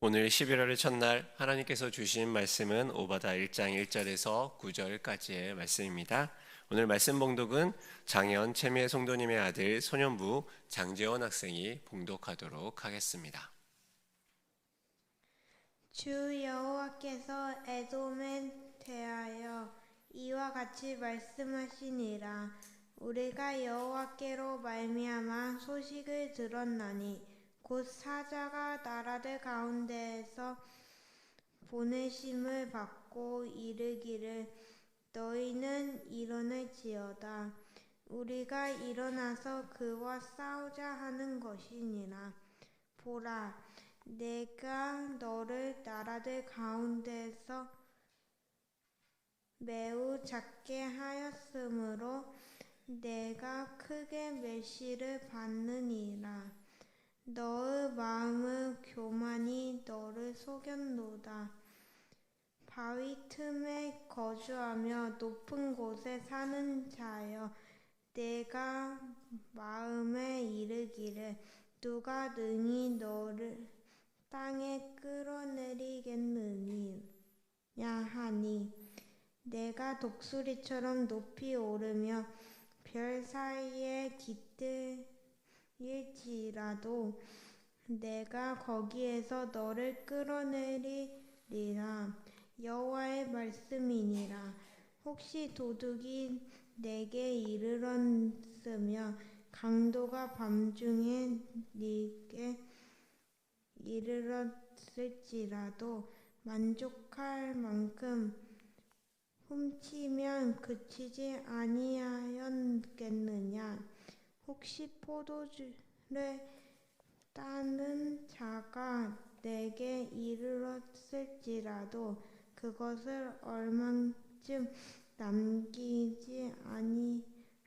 오늘 11월의 첫날 하나님께서 주신 말씀은 오바다 1장 1절에서 9절까지의 말씀입니다. 오늘 말씀 봉독은 장현 채미애 성도님의 아들 소년부 장재원 학생이 봉독하도록 하겠습니다. 주 여호와께서 에돔에 대하여 이와 같이 말씀하시니라. 우리가 여호와께로 말미암아 소식을 들었나니 곧 사자가 나라들 가운데에서 보내심을 받고 이르기를 너희는 일어날지어다. 우리가 일어나서 그와 싸우자 하는 것이니라. 보라, 내가 너를 나라들 가운데서 매우 작게 하였으므로 내가 크게 멸시를 받느니라. 너의 마음의 교만이 너를 속였노다. 바위 틈에 거주하며 높은 곳에 사는 자여, 내가 마음에 이르기를 누가 능히 너를 땅에 끌어내리겠느냐 하니, 내가 독수리처럼 높이 오르며 별 사이에 깃들일지라도 내가 거기에서 너를 끌어내리리라. 여호와의 말씀이니라. 혹시 도둑이 내게 이르렀으며 강도가 밤중에 네게 이르렀을지라도 만족할 만큼 훔치면 그치지 아니하였겠느냐. 혹시 포도주를 따는 자가 내게 이르렀을지라도 그것을 얼만쯤 남기지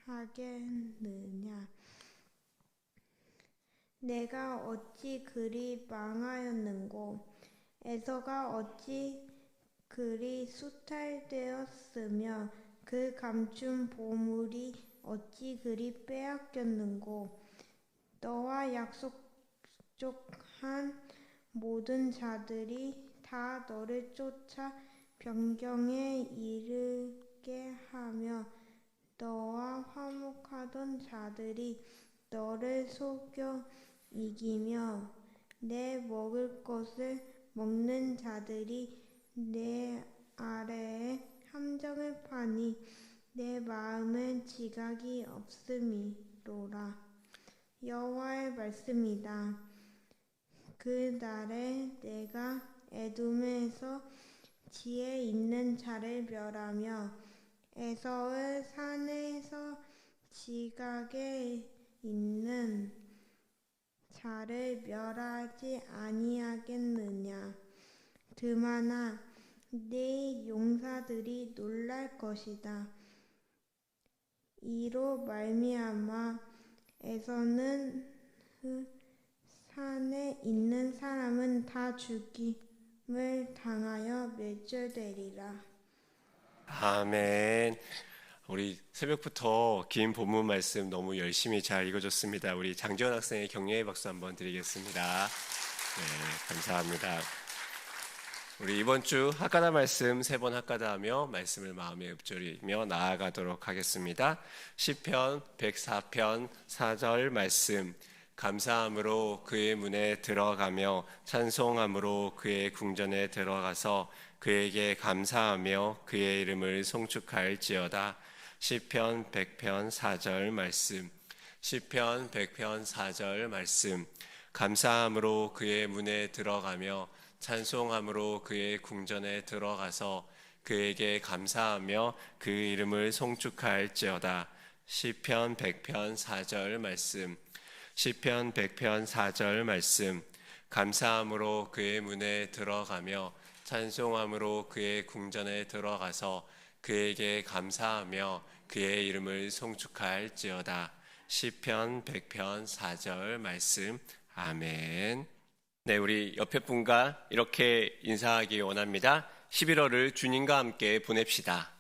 아니하겠느냐. 내가 어찌 그리 망하였는고, 에서가 어찌 그리 수탈되었으며 그 감춘 보물이 어찌 그리 빼앗겼는고. 너와 약속한 모든 자들이 다 너를 쫓아 변경에 이르게 하며 너와 화목하던 자들이 너를 속여 이기며 내 먹을 것을 먹는 자들이 내 아래에 함정을 파니 내 마음에 지각이 없음이로라. 여호와의 말씀이다. 그 날에 내가 에돔에서 지혜 있는 자를 멸하며 에서의 산에서 지각에 있는 자를 멸하지 아니하겠느냐. 드마나 네 용사들이 놀랄 것이다. 이로 말미암아 에서는 산에 있는 사람은 다 죽임을 당하여 멸절되리라. 아멘. 우리 새벽부터 긴 본문 말씀 너무 열심히 잘 읽어줬습니다. 우리 장재원 학생의 격려의 박수 한번 드리겠습니다. 네, 감사합니다. 우리 이번 주 학가다 말씀 3번 학가다 하며 말씀을 마음에 읊조리며 나아가도록 하겠습니다. 시편 104편 4절 말씀. 감사함으로 그의 문에 들어가며 찬송함으로 그의 궁전에 들어가서 그에게 감사하며 그의 이름을 송축할지어다. 시편 100편 4절 말씀. 시편 100편 4절 말씀. 감사함으로 그의 문에 들어가며 찬송함으로 그의 궁전에 들어가서 그에게 감사하며 그 이름을 송축할지어다. 시편 100편 4절 말씀. 시편 100편 4절 말씀. 감사함으로 그의 문에 들어가며 찬송함으로 그의 궁전에 들어가서 그에게 감사하며 그의 이름을 송축할지어다. 시편 100편 4절 말씀. 아멘. 네, 우리 옆에 분과 이렇게 인사하기 원합니다. 11월을 주님과 함께 보냅시다.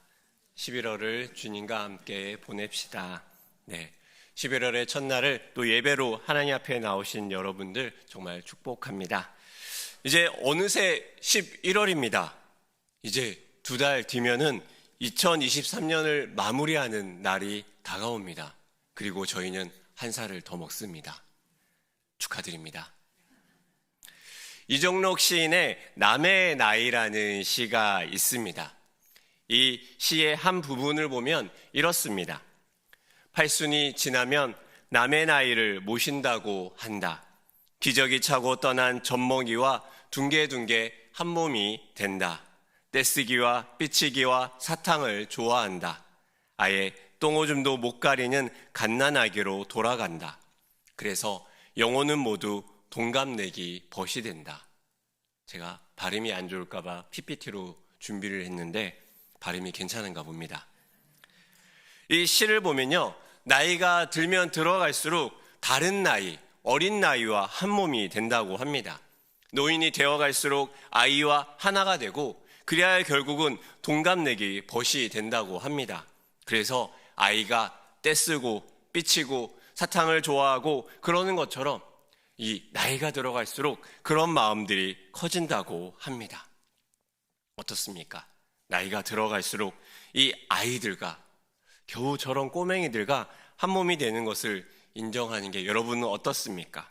11월을 주님과 함께 보냅시다. 네, 11월의 첫날을 또 예배로 하나님 앞에 나오신 여러분들 정말 축복합니다. 이제 어느새 11월입니다. 이제 2달 뒤면은 2023년을 마무리하는 날이 다가옵니다. 그리고 저희는 한 살을 더 먹습니다. 축하드립니다. 이종록 시인의 남의 나이라는 시가 있습니다. 이 시의 한 부분을 보면 이렇습니다. 팔순이 지나면 남의 나이를 모신다고 한다. 기저귀 차고 떠난 젖먹이와 둥개둥개 한 몸이 된다. 떼쓰기와 삐치기와 사탕을 좋아한다. 아예 똥오줌도 못 가리는 갓난아기로 돌아간다. 그래서 영혼은 모두 동갑내기 벗이 된다. 제가 발음이 안 좋을까봐 PPT로 준비를 했는데 발음이 괜찮은가 봅니다. 이 시를 보면요, 나이가 들면 들어갈수록 다른 나이, 어린 나이와 한 몸이 된다고 합니다. 노인이 되어갈수록 아이와 하나가 되고 그래야 결국은 동갑내기 벗이 된다고 합니다. 그래서 아이가 떼쓰고 삐치고 사탕을 좋아하고 그러는 것처럼 이 나이가 들어갈수록 그런 마음들이 커진다고 합니다. 어떻습니까? 나이가 들어갈수록 이 아이들과 겨우 저런 꼬맹이들과 한 몸이 되는 것을 인정하는 게 여러분은 어떻습니까?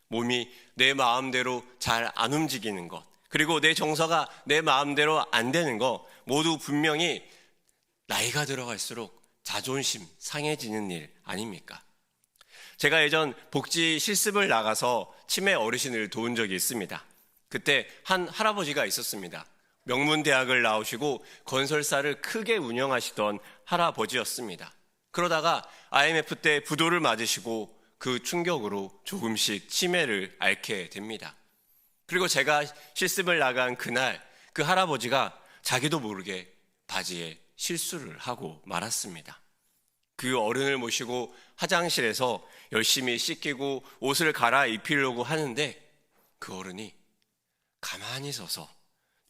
몸이 내 마음대로 잘 안 움직이는 것, 그리고 내 정서가 내 마음대로 안 되는 거 모두 분명히 나이가 들어갈수록 자존심 상해지는 일 아닙니까? 제가 예전 복지 실습을 나가서 치매 어르신을 도운 적이 있습니다. 그때 한 할아버지가 있었습니다. 명문대학을 나오시고 건설사를 크게 운영하시던 할아버지였습니다. 그러다가 IMF 때 부도를 맞으시고 그 충격으로 조금씩 치매를 앓게 됩니다. 그리고 제가 실습을 나간 그날 그 할아버지가 자기도 모르게 바지에 실수를 하고 말았습니다. 그 어른을 모시고 화장실에서 열심히 씻기고 옷을 갈아입히려고 하는데 그 어른이 가만히 서서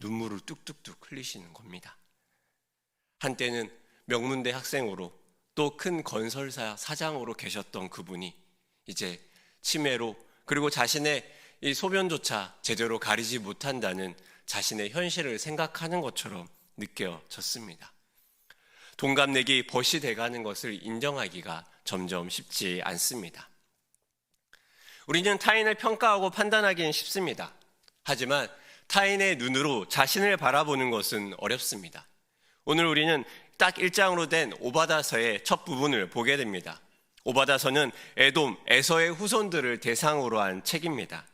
눈물을 뚝뚝뚝 흘리시는 겁니다. 한때는 명문대 학생으로 또 큰 건설사 사장으로 계셨던 그분이 이제 치매로 그리고 자신의 이 소변조차 제대로 가리지 못한다는 자신의 현실을 생각하는 것처럼 느껴졌습니다. 동갑내기 벗이 돼가는 것을 인정하기가 점점 쉽지 않습니다. 우리는 타인을 평가하고 판단하기는 쉽습니다. 하지만 타인의 눈으로 자신을 바라보는 것은 어렵습니다. 오늘 우리는 딱 1장으로 된 오바다서의 첫 부분을 보게 됩니다. 오바다서는 에돔, 에서의 후손들을 대상으로 한 책입니다.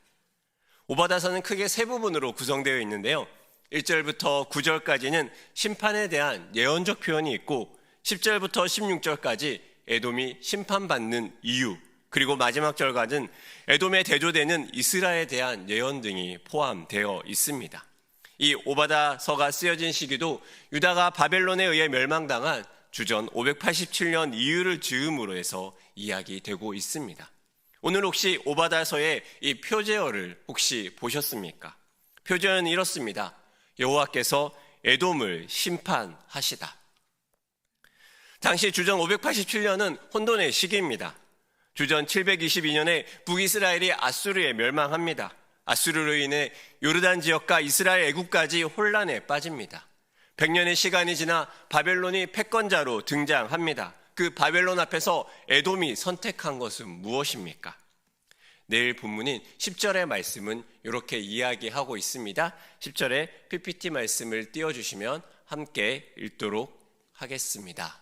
오바다서는 크게 세 부분으로 구성되어 있는데요. 1절부터 9절까지는 심판에 대한 예언적 표현이 있고 10절부터 16절까지 에돔이 심판받는 이유, 그리고 마지막 절까지는 에돔에 대조되는 이스라엘에 대한 예언 등이 포함되어 있습니다. 이 오바다서가 쓰여진 시기도 유다가 바벨론에 의해 멸망당한 주전 587년 이유를 즈음으로 해서 이야기되고 있습니다. 오늘 혹시 오바다서의 이 표제어를 혹시 보셨습니까? 표제어는 이렇습니다. 여호와께서 에돔을 심판하시다. 당시 주전 587년은 혼돈의 시기입니다. 주전 722년에 북이스라엘이 아수르에 멸망합니다. 아수르로 인해 요르단 지역과 이스라엘 애국까지 혼란에 빠집니다. 100년의 시간이 지나 바벨론이 패권자로 등장합니다. 그 바벨론 앞에서 에돔이 선택한 것은 무엇입니까? 내일 본문인 10절의 말씀은 이렇게 이야기하고 있습니다. 10절에 PPT 말씀을 띄워주시면 함께 읽도록 하겠습니다.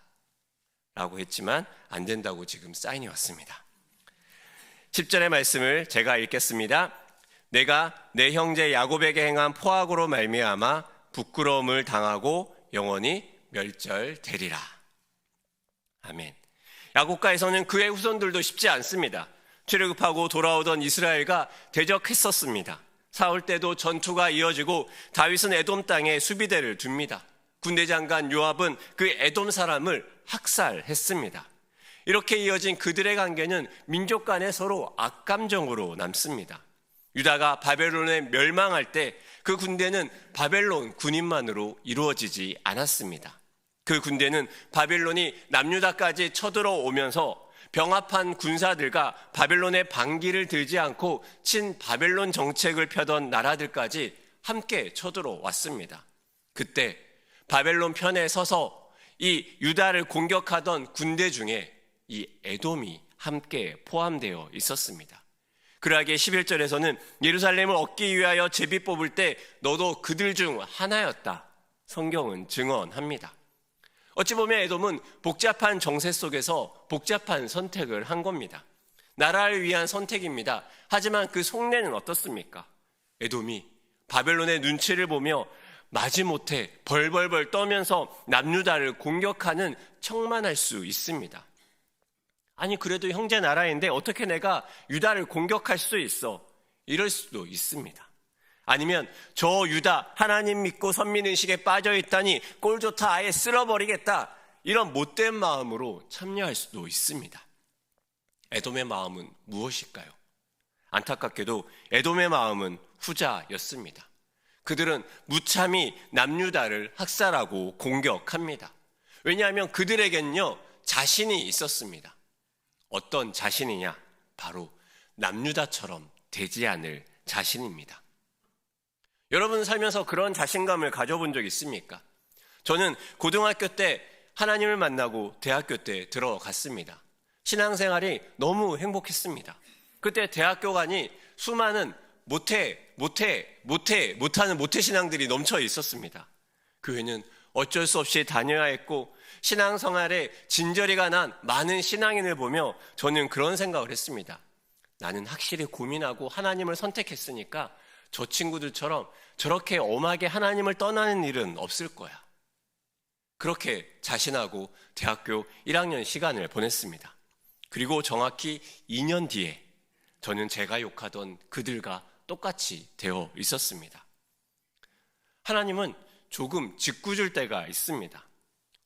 라고 했지만 안 된다고 지금 사인이 왔습니다. 10절의 말씀을 제가 읽겠습니다. 내가 내 형제 야곱에게 행한 포악으로 말미암아 부끄러움을 당하고 영원히 멸절되리라. 아멘. 야곱과에서는 그의 후손들도 쉽지 않습니다. 출애굽하고 돌아오던 이스라엘과 대적했었습니다. 사울 때도 전투가 이어지고 다윗은 에돔 땅에 수비대를 둡니다. 군대 장관 요압은 그 에돔 사람을 학살했습니다. 이렇게 이어진 그들의 관계는 민족 간에 서로 악감정으로 남습니다. 유다가 바벨론에 멸망할 때 그 군대는 바벨론 군인만으로 이루어지지 않았습니다. 그 군대는 바벨론이 남유다까지 쳐들어오면서 병합한 군사들과 바벨론의 반기를 들지 않고 친 바벨론 정책을 펴던 나라들까지 함께 쳐들어왔습니다. 그때 바벨론 편에 서서 이 유다를 공격하던 군대 중에 이 에돔이 함께 포함되어 있었습니다. 그러하기에 11절에서는 예루살렘을 얻기 위하여 제비 뽑을 때 너도 그들 중 하나였다. 성경은 증언합니다. 어찌 보면 에돔은 복잡한 정세 속에서 복잡한 선택을 한 겁니다. 나라를 위한 선택입니다. 하지만 그 속내는 어떻습니까? 에돔이 바벨론의 눈치를 보며 마지못해 벌벌벌 떠면서 남유다를 공격하는 척만할 수 있습니다. 아니 그래도 형제 나라인데 어떻게 내가 유다를 공격할 수 있어? 이럴 수도 있습니다. 아니면 저 유다 하나님 믿고 선민의식에 빠져있다니 꼴 좋다 아예 쓸어버리겠다. 이런 못된 마음으로 참여할 수도 있습니다. 에돔의 마음은 무엇일까요? 안타깝게도 에돔의 마음은 후자였습니다. 그들은 무참히 남유다를 학살하고 공격합니다. 왜냐하면 그들에겐요 자신이 있었습니다. 어떤 자신이냐? 바로 남유다처럼 되지 않을 자신입니다. 여러분 살면서 그런 자신감을 가져본 적 있습니까? 저는 고등학교 때 하나님을 만나고 대학교 때 들어갔습니다. 신앙생활이 너무 행복했습니다. 그때 대학교 가니 수많은 못하는 모태신앙들이 넘쳐 있었습니다. 교회는 어쩔 수 없이 다녀야 했고 신앙생활에 진저리가 난 많은 신앙인을 보며 저는 그런 생각을 했습니다. 나는 확실히 고민하고 하나님을 선택했으니까 저 친구들처럼 저렇게 엄하게 하나님을 떠나는 일은 없을 거야. 그렇게 자신하고 대학교 1학년 시간을 보냈습니다. 그리고 정확히 2년 뒤에 저는 제가 욕하던 그들과 똑같이 되어 있었습니다. 하나님은 조금 짓궂을 때가 있습니다.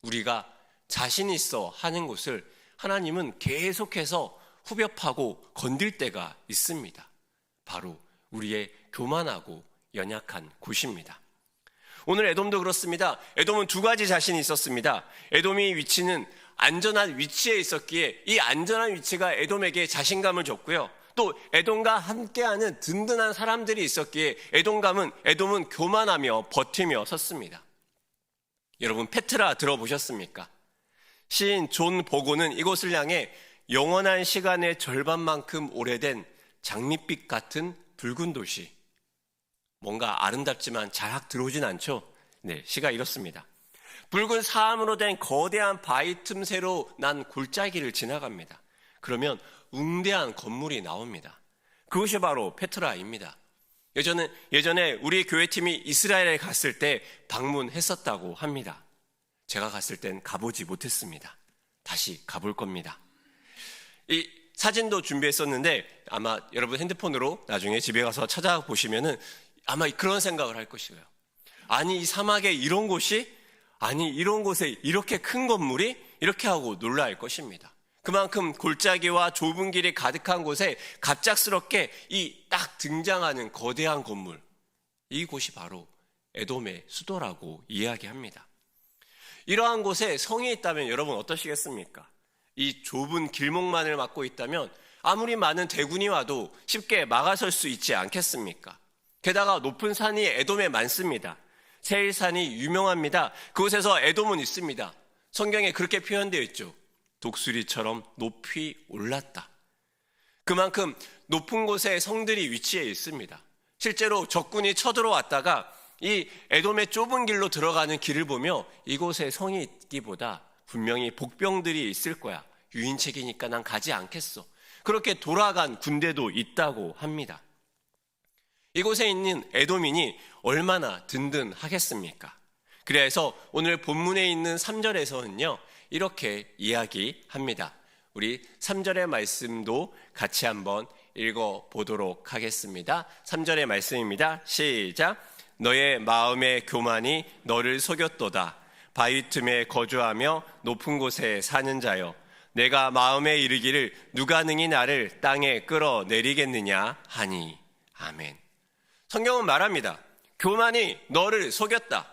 우리가 자신 있어 하는 곳을 하나님은 계속해서 후벼 파고 건들 때가 있습니다. 바로 우리의 교만하고 연약한 곳입니다. 오늘 에돔도 그렇습니다. 에돔은 두 가지 자신이 있었습니다. 에돔의 위치는 안전한 위치에 있었기에 이 안전한 위치가 에돔에게 자신감을 줬고요. 또 에돔과 함께하는 든든한 사람들이 있었기에 에돔은 교만하며 버티며 섰습니다. 여러분 페트라 들어보셨습니까? 시인 존 보고는 이곳을 향해 영원한 시간의 절반만큼 오래된 장밋빛 같은 붉은 도시. 뭔가 아름답지만 잘 들어오진 않죠? 네, 시가 이렇습니다. 붉은 사암으로 된 거대한 바위 틈새로 난 골짜기를 지나갑니다. 그러면 웅대한 건물이 나옵니다. 그것이 바로 페트라입니다. 예전에 우리 교회팀이 이스라엘에 갔을 때 방문했었다고 합니다. 제가 갔을 땐 가보지 못했습니다. 다시 가볼 겁니다. 이 사진도 준비했었는데 아마 여러분 핸드폰으로 나중에 집에 가서 찾아보시면은 아마 그런 생각을 할 것이에요. 아니 이 사막에 이런 곳이? 아니 이런 곳에 이렇게 큰 건물이? 이렇게 하고 놀랄 것입니다. 그만큼 골짜기와 좁은 길이 가득한 곳에 갑작스럽게 이 딱 등장하는 거대한 건물, 이곳이 바로 에돔의 수도라고 이야기합니다. 이러한 곳에 성이 있다면 여러분 어떠시겠습니까? 이 좁은 길목만을 막고 있다면 아무리 많은 대군이 와도 쉽게 막아설 수 있지 않겠습니까? 게다가 높은 산이 에돔에 많습니다. 세일산이 유명합니다. 그곳에서 에돔은 있습니다. 성경에 그렇게 표현되어 있죠. 독수리처럼 높이 올랐다. 그만큼 높은 곳에 성들이 위치해 있습니다. 실제로 적군이 쳐들어왔다가 이 에돔의 좁은 길로 들어가는 길을 보며 이곳에 성이 있기보다 분명히 복병들이 있을 거야. 유인책이니까 난 가지 않겠어. 그렇게 돌아간 군대도 있다고 합니다. 이곳에 있는 에돔인이 얼마나 든든하겠습니까? 그래서 오늘 본문에 있는 3절에서는요. 이렇게 이야기합니다. 우리 3절의 말씀도 같이 한번 읽어보도록 하겠습니다. 3절의 말씀입니다. 시작. 너의 마음의 교만이 너를 속였도다. 바위 틈에 거주하며 높은 곳에 사는 자여, 내가 마음에 이르기를 누가 능히 나를 땅에 끌어내리겠느냐 하니. 아멘. 성경은 말합니다. 교만이 너를 속였다.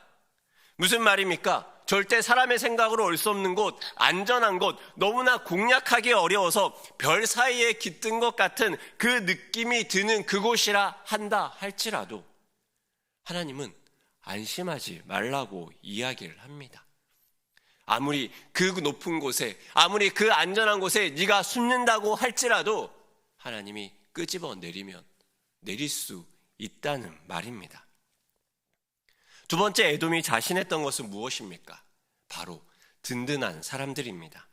무슨 말입니까? 절대 사람의 생각으로 올 수 없는 곳, 안전한 곳, 너무나 공략하기 어려워서 별 사이에 깃든 것 같은 그 느낌이 드는 그곳이라 한다 할지라도 하나님은 안심하지 말라고 이야기를 합니다. 아무리 그 높은 곳에, 아무리 그 안전한 곳에 네가 숨는다고 할지라도 하나님이 끄집어 내리면 내릴 수 있다는 말입니다. 두 번째 에돔이 자신했던 것은 무엇입니까? 바로 든든한 사람들입니다.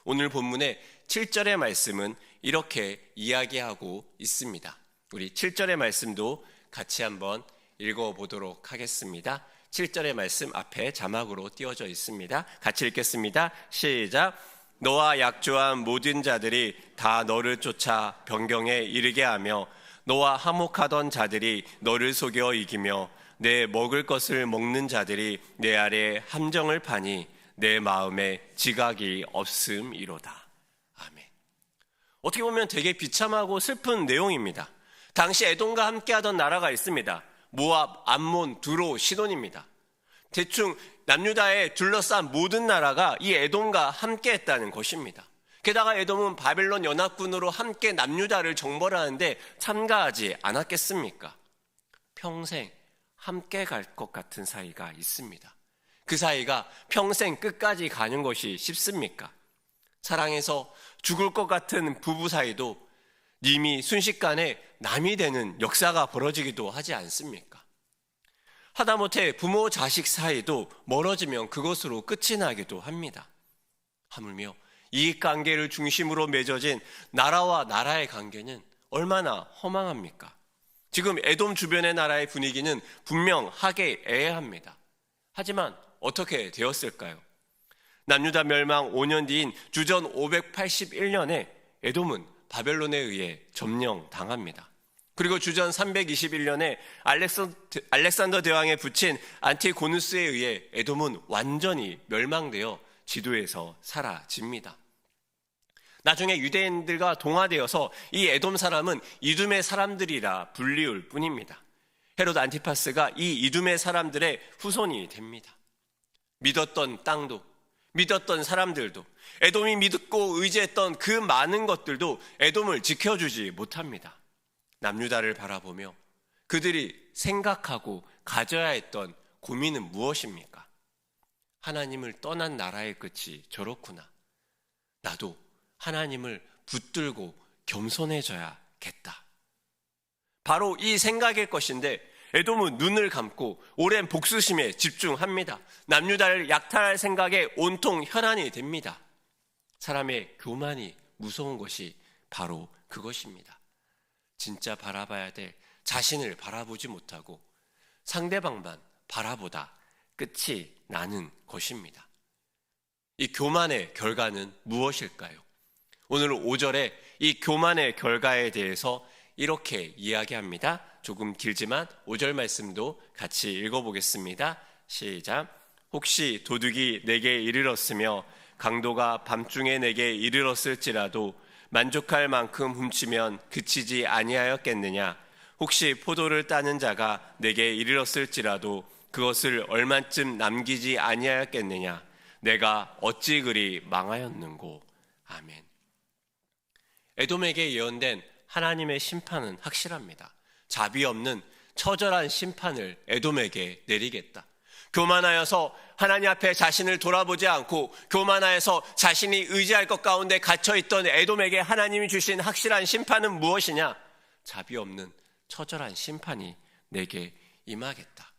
오늘 본문의 7절의 말씀은 이렇게 이야기하고 있습니다. 우리 7절의 말씀도 같이 한번 읽어보도록 하겠습니다. 7절의 말씀 앞에 자막으로 띄워져 있습니다. 같이 읽겠습니다. 시작. 너와 약조한 모든 자들이 다 너를 쫓아 변경에 이르게 하며 너와 화목하던 자들이 너를 속여 이기며 내 먹을 것을 먹는 자들이 내 아래 함정을 파니 내 마음에 지각이 없음이로다. 아멘. 어떻게 보면 되게 비참하고 슬픈 내용입니다. 당시 에돔과 함께하던 나라가 있습니다. 모압, 암몬, 두로, 시돈입니다. 대충 남유다에 둘러싼 모든 나라가 이 에돔과 함께했다는 것입니다. 게다가 에돔은 바벨론 연합군으로 함께 남유다를 정벌하는데 참가하지 않았겠습니까? 평생 함께 갈 것 같은 사이가 있습니다. 그 사이가 평생 끝까지 가는 것이 쉽습니까? 사랑해서 죽을 것 같은 부부 사이도 이미 순식간에 남이 되는 역사가 벌어지기도 하지 않습니까? 하다못해 부모 자식 사이도 멀어지면 그것으로 끝이 나기도 합니다. 하물며 이익관계를 중심으로 맺어진 나라와 나라의 관계는 얼마나 허망합니까? 지금 에돔 주변의 나라의 분위기는 분명하게 애매합니다. 하지만 어떻게 되었을까요? 남유다 멸망 5년 뒤인 주전 581년에 에돔은 바벨론에 의해 점령당합니다. 그리고 주전 321년에 알렉산더 대왕에 붙인 안티고누스에 의해 에돔은 완전히 멸망되어 지도에서 사라집니다. 나중에 유대인들과 동화되어서 이 에돔 사람은 이둠의 사람들이라 불리울 뿐입니다. 헤롯 안티파스가 이 이둠의 사람들의 후손이 됩니다. 믿었던 땅도, 믿었던 사람들도, 에돔이 믿고 의지했던 그 많은 것들도 에돔을 지켜주지 못합니다. 남유다를 바라보며 그들이 생각하고 가져야 했던 고민은 무엇입니까? 하나님을 떠난 나라의 끝이 저렇구나. 나도 하나님을 붙들고 겸손해져야겠다. 바로 이 생각일 것인데 에돔은 눈을 감고 오랜 복수심에 집중합니다. 남유다를 약탈할 생각에 온통 혈안이 됩니다. 사람의 교만이 무서운 것이 바로 그것입니다. 진짜 바라봐야 될 자신을 바라보지 못하고 상대방만 바라보다 끝이 나는 것입니다. 이 교만의 결과는 무엇일까요? 오늘 5절에 이 교만의 결과에 대해서 이렇게 이야기합니다. 조금 길지만 5절 말씀도 같이 읽어보겠습니다. 시작. 혹시 도둑이 내게 이르렀으며 강도가 밤중에 내게 이르렀을지라도 만족할 만큼 훔치면 그치지 아니하였겠느냐? 혹시 포도를 따는 자가 내게 이르렀을지라도 그것을 얼마쯤 남기지 아니하였겠느냐? 내가 어찌 그리 망하였는고. 아멘. 에돔에게 예언된 하나님의 심판은 확실합니다. 자비 없는 처절한 심판을 에돔에게 내리겠다. 교만하여서 하나님 앞에 자신을 돌아보지 않고 교만하여서 자신이 의지할 것 가운데 갇혀있던 에돔에게 하나님이 주신 확실한 심판은 무엇이냐? 자비 없는 처절한 심판이 내게 임하겠다.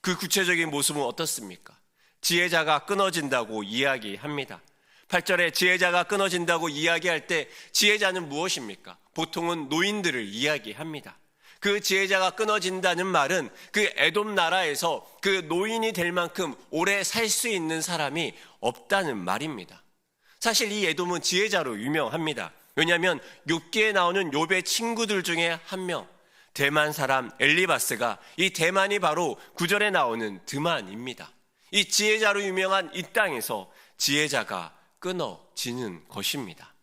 그 구체적인 모습은 어떻습니까? 지혜자가 끊어진다고 이야기합니다. 8절에 지혜자가 끊어진다고 이야기할 때 지혜자는 무엇입니까? 보통은 노인들을 이야기합니다. 그 지혜자가 끊어진다는 말은 그 에돔 나라에서 그 노인이 될 만큼 오래 살 수 있는 사람이 없다는 말입니다. 사실 이 에돔은 지혜자로 유명합니다. 왜냐하면 욥기에 나오는 욥의 친구들 중에 한 명, 대만 사람 엘리바스가, 이 대만이 바로 9절에 나오는 드만입니다. 이 지혜자로 유명한 이 땅에서 지혜자가 끊어지는 것입니다.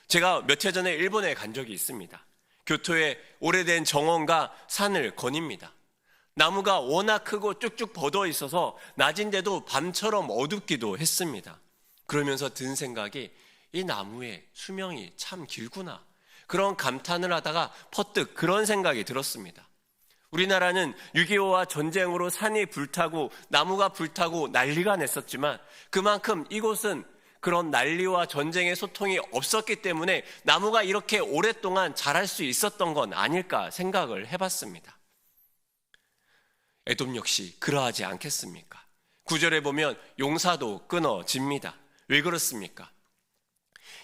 제가 몇 해 전에 일본에 간 적이 있습니다. 교토의 오래된 정원과 산을 거닙니다. 나무가 워낙 크고 쭉쭉 뻗어 있어서 낮인데도 밤처럼 어둡기도 했습니다. 그러면서 든 생각이 이 나무의 수명이 참 길구나. 그런 감탄을 하다가 퍼뜩 그런 생각이 들었습니다. 우리나라는 6.25와 전쟁으로 산이 불타고 나무가 불타고 난리가 났었지만 그만큼 이곳은 그런 난리와 전쟁의 소통이 없었기 때문에 나무가 이렇게 오랫동안 자랄 수 있었던 건 아닐까 생각을 해봤습니다. 에돔 역시 그러하지 않겠습니까? 9절에 보면 용사도 끊어집니다. 왜 그렇습니까?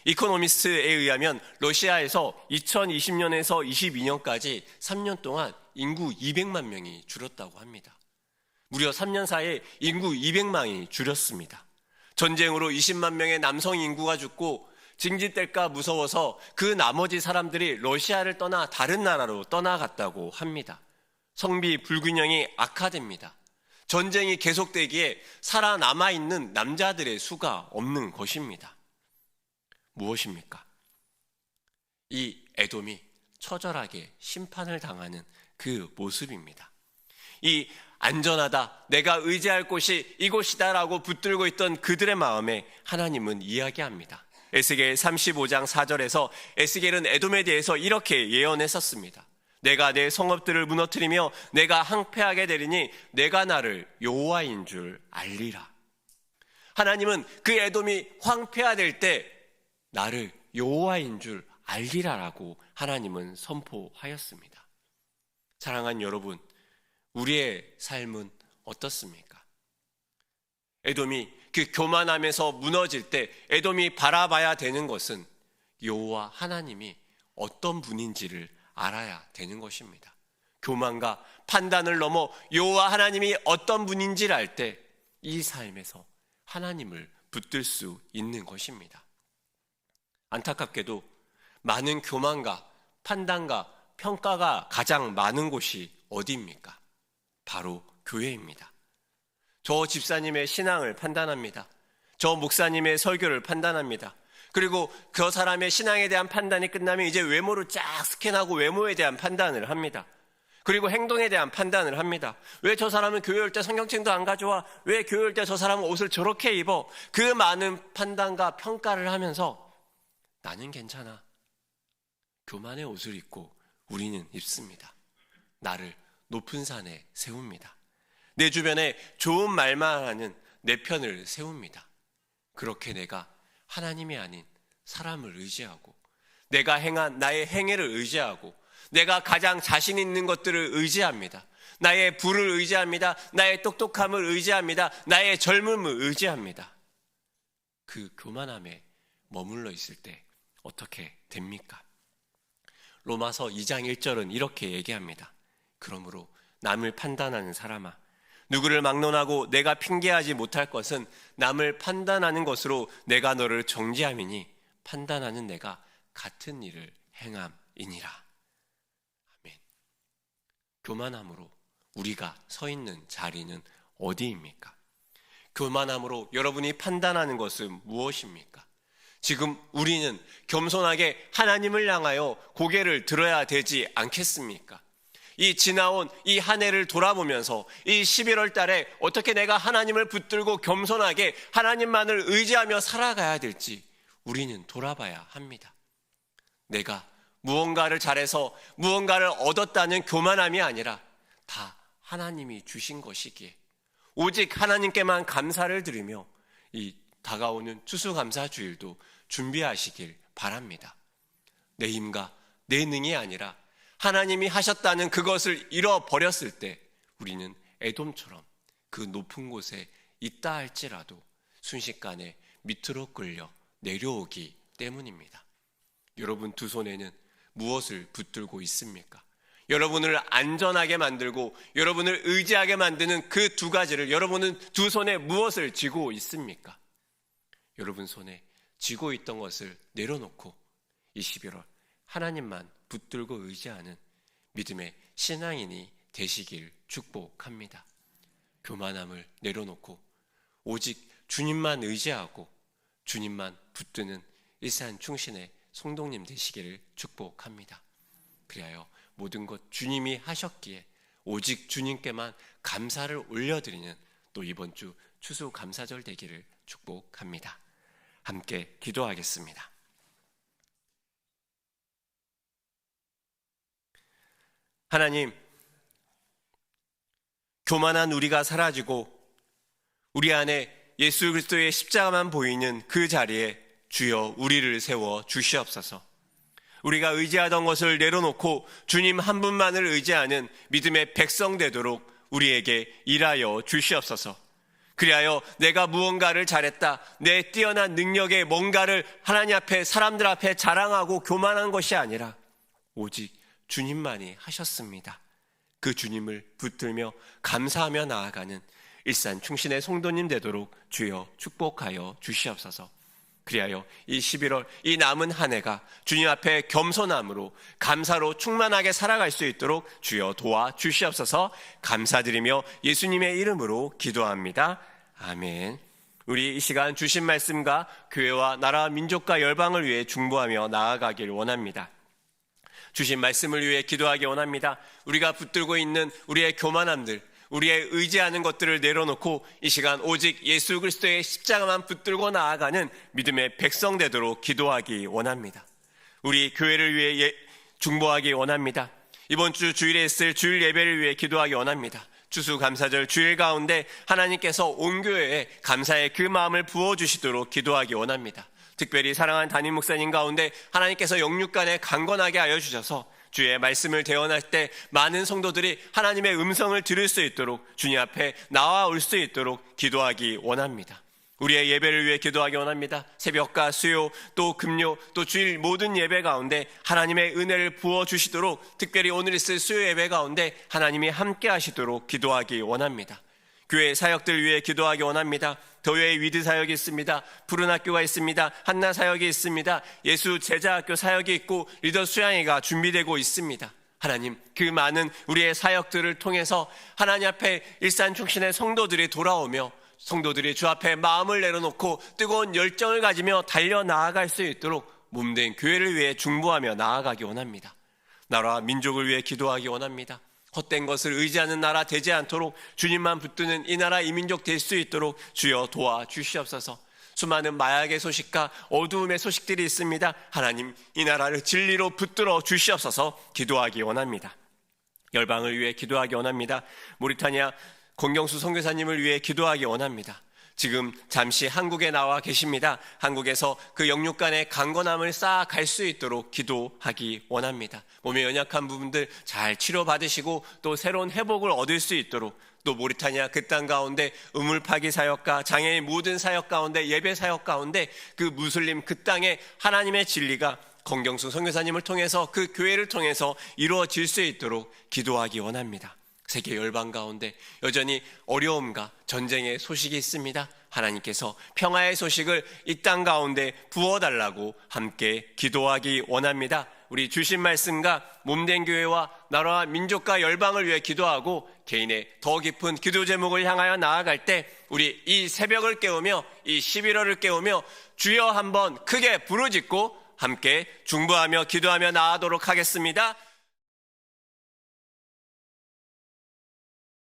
이코노미스트에 의하면 러시아에서 2020년에서 22년까지 3년 동안 인구 200만 명이 줄었다고 합니다. 무려 3년 사이에 인구 200만이 줄였습니다. 전쟁으로 20만 명의 남성 인구가 죽고 징집될까 무서워서 그 나머지 사람들이 러시아를 떠나 다른 나라로 떠나갔다고 합니다. 성비 불균형이 악화됩니다. 전쟁이 계속되기에 살아남아있는 남자들의 수가 없는 것입니다. 무엇입니까? 이 에돔이 처절하게 심판을 당하는 그 모습입니다. 이 안전하다, 내가 의지할 곳이 이곳이다라고 붙들고 있던 그들의 마음에 하나님은 이야기합니다. 에스겔 35장 4절에서 에스겔은 에돔에 대해서 이렇게 예언했었습니다. 내가 내 성읍들을 무너뜨리며 내가 항폐하게 되리니 내가 나를 여호와인 줄 알리라. 하나님은 그 에돔이 황폐화될 때 나를 여호와인 줄 알리라라고 하나님은 선포하였습니다. 사랑하는 여러분, 우리의 삶은 어떻습니까? 에돔이 그 교만함에서 무너질 때 에돔이 바라봐야 되는 것은 여호와 하나님이 어떤 분인지를 알아야 되는 것입니다. 교만과 판단을 넘어 여호와 하나님이 어떤 분인지를 알 때 이 삶에서 하나님을 붙들 수 있는 것입니다. 안타깝게도 많은 교만과 판단과 평가가 가장 많은 곳이 어디입니까? 바로 교회입니다. 저 집사님의 신앙을 판단합니다. 저 목사님의 설교를 판단합니다. 그리고 그 사람의 신앙에 대한 판단이 끝나면 이제 외모를 쫙 스캔하고 외모에 대한 판단을 합니다. 그리고 행동에 대한 판단을 합니다. 왜 저 사람은 교회 올 때 성경책도 안 가져와? 왜 교회 올 때 저 사람은 옷을 저렇게 입어? 그 많은 판단과 평가를 하면서 나는 괜찮아. 교만의 옷을 입고 우리는 입습니다. 나를 높은 산에 세웁니다. 내 주변에 좋은 말만 하는 내 편을 세웁니다. 그렇게 내가 하나님이 아닌 사람을 의지하고 내가 행한 나의 행위를 의지하고 내가 가장 자신 있는 것들을 의지합니다. 나의 부를 의지합니다. 나의 똑똑함을 의지합니다. 나의 젊음을 의지합니다. 그 교만함에 머물러 있을 때 어떻게 됩니까? 로마서 2장 1절은 이렇게 얘기합니다. 그러므로 남을 판단하는 사람아, 누구를 막론하고 내가 핑계하지 못할 것은 남을 판단하는 것으로 내가 너를 정죄함이니 판단하는 내가 같은 일을 행함이니라. 아멘. 교만함으로 우리가 서 있는 자리는 어디입니까? 교만함으로 여러분이 판단하는 것은 무엇입니까? 지금 우리는 겸손하게 하나님을 향하여 고개를 들어야 되지 않겠습니까? 이 지나온 이 한 해를 돌아보면서 이 11월 달에 어떻게 내가 하나님을 붙들고 겸손하게 하나님만을 의지하며 살아가야 될지 우리는 돌아봐야 합니다. 내가 무언가를 잘해서 무언가를 얻었다는 교만함이 아니라 다 하나님이 주신 것이기에 오직 하나님께만 감사를 드리며 이 다가오는 추수감사주일도 준비하시길 바랍니다. 내 힘과 내 능이 아니라 하나님이 하셨다는 그것을 잃어버렸을 때 우리는 에돔처럼 그 높은 곳에 있다 할지라도 순식간에 밑으로 끌려 내려오기 때문입니다. 여러분 두 손에는 무엇을 붙들고 있습니까? 여러분을 안전하게 만들고 여러분을 의지하게 만드는 그 두 가지를 여러분은 두 손에 무엇을 쥐고 있습니까? 여러분 손에 쥐고 있던 것을 내려놓고 이 11월 하나님만 붙들고 의지하는 믿음의 신앙인이 되시길 축복합니다. 교만함을 내려놓고 오직 주님만 의지하고 주님만 붙드는 일산 충신의 성도님 되시기를 축복합니다. 그리하여 모든 것 주님이 하셨기에 오직 주님께만 감사를 올려드리는 또 이번 주 추수감사절 되기를 축복합니다. 함께 기도하겠습니다. 하나님, 교만한 우리가 사라지고 우리 안에 예수 그리스도의 십자가만 보이는 그 자리에 주여 우리를 세워 주시옵소서. 우리가 의지하던 것을 내려놓고 주님 한 분만을 의지하는 믿음의 백성 되도록 우리에게 일하여 주시옵소서. 그리하여 내가 무언가를 잘했다, 내 뛰어난 능력의 뭔가를 하나님 앞에 사람들 앞에 자랑하고 교만한 것이 아니라 오직 주님만이 하셨습니다. 그 주님을 붙들며 감사하며 나아가는 일산 충신의 성도님 되도록 주여 축복하여 주시옵소서. 그리하여 이 11월 이 남은 한 해가 주님 앞에 겸손함으로 감사로 충만하게 살아갈 수 있도록 주여 도와주시옵소서. 감사드리며 예수님의 이름으로 기도합니다. 아멘. 우리 이 시간 주신 말씀과 교회와 나라 민족과 열방을 위해 중보하며 나아가길 원합니다. 주신 말씀을 위해 기도하기 원합니다. 우리가 붙들고 있는 우리의 교만함들, 우리의 의지하는 것들을 내려놓고 이 시간 오직 예수 그리스도의 십자가만 붙들고 나아가는 믿음의 백성 되도록 기도하기 원합니다. 우리 교회를 위해 중보하기 원합니다. 이번 주 주일에 있을 주일 예배를 위해 기도하기 원합니다. 추수감사절 주일 가운데 하나님께서 온 교회에 감사의 그 마음을 부어주시도록 기도하기 원합니다. 특별히 사랑하는 담임 목사님 가운데 하나님께서 영육간에 강건하게 하여 주셔서 주의 말씀을 대언할 때 많은 성도들이 하나님의 음성을 들을 수 있도록 주님 앞에 나와올 수 있도록 기도하기 원합니다. 우리의 예배를 위해 기도하기 원합니다. 새벽과 수요 또 금요 또 주일 모든 예배 가운데 하나님의 은혜를 부어주시도록, 특별히 오늘 있을 수요 예배 가운데 하나님이 함께 하시도록 기도하기 원합니다. 교회 사역들 위해 기도하기 원합니다. 더웨이 위드 사역이 있습니다. 푸른 학교가 있습니다. 한나 사역이 있습니다. 예수 제자학교 사역이 있고 리더 수양회가 준비되고 있습니다. 하나님, 그 많은 우리의 사역들을 통해서 하나님 앞에 일산 충신의 성도들이 돌아오며 성도들이 주 앞에 마음을 내려놓고 뜨거운 열정을 가지며 달려나아갈 수 있도록 몸된 교회를 위해 중보하며 나아가기 원합니다. 나라와 민족을 위해 기도하기 원합니다. 헛된 것을 의지하는 나라 되지 않도록 주님만 붙드는 이 나라 이 민족 될 수 있도록 주여 도와주시옵소서. 수많은 마약의 소식과 어두움의 소식들이 있습니다. 하나님, 이 나라를 진리로 붙들어 주시옵소서. 기도하기 원합니다. 열방을 위해 기도하기 원합니다. 모리타니아 권경수 선교사님을 위해 기도하기 원합니다. 지금 잠시 한국에 나와 계십니다. 한국에서 그 영육간의 강건함을 쌓아갈 수 있도록 기도하기 원합니다. 몸에 연약한 부분들 잘 치료받으시고 또 새로운 회복을 얻을 수 있도록, 또 모리타니아 그 땅 가운데 우물파기 사역과 장애인 모든 사역 가운데 예배 사역 가운데 그 무슬림 그 땅에 하나님의 진리가 권경수 선교사님을 통해서 그 교회를 통해서 이루어질 수 있도록 기도하기 원합니다. 세계 열방 가운데 여전히 어려움과 전쟁의 소식이 있습니다. 하나님께서 평화의 소식을 이 땅 가운데 부어달라고 함께 기도하기 원합니다. 우리 주신 말씀과 몸된 교회와 나라와 민족과 열방을 위해 기도하고 개인의 더 깊은 기도 제목을 향하여 나아갈 때 우리 이 새벽을 깨우며 이 11월을 깨우며 주여 한번 크게 부르짖고 함께 중보하며 기도하며 나아가도록 하겠습니다.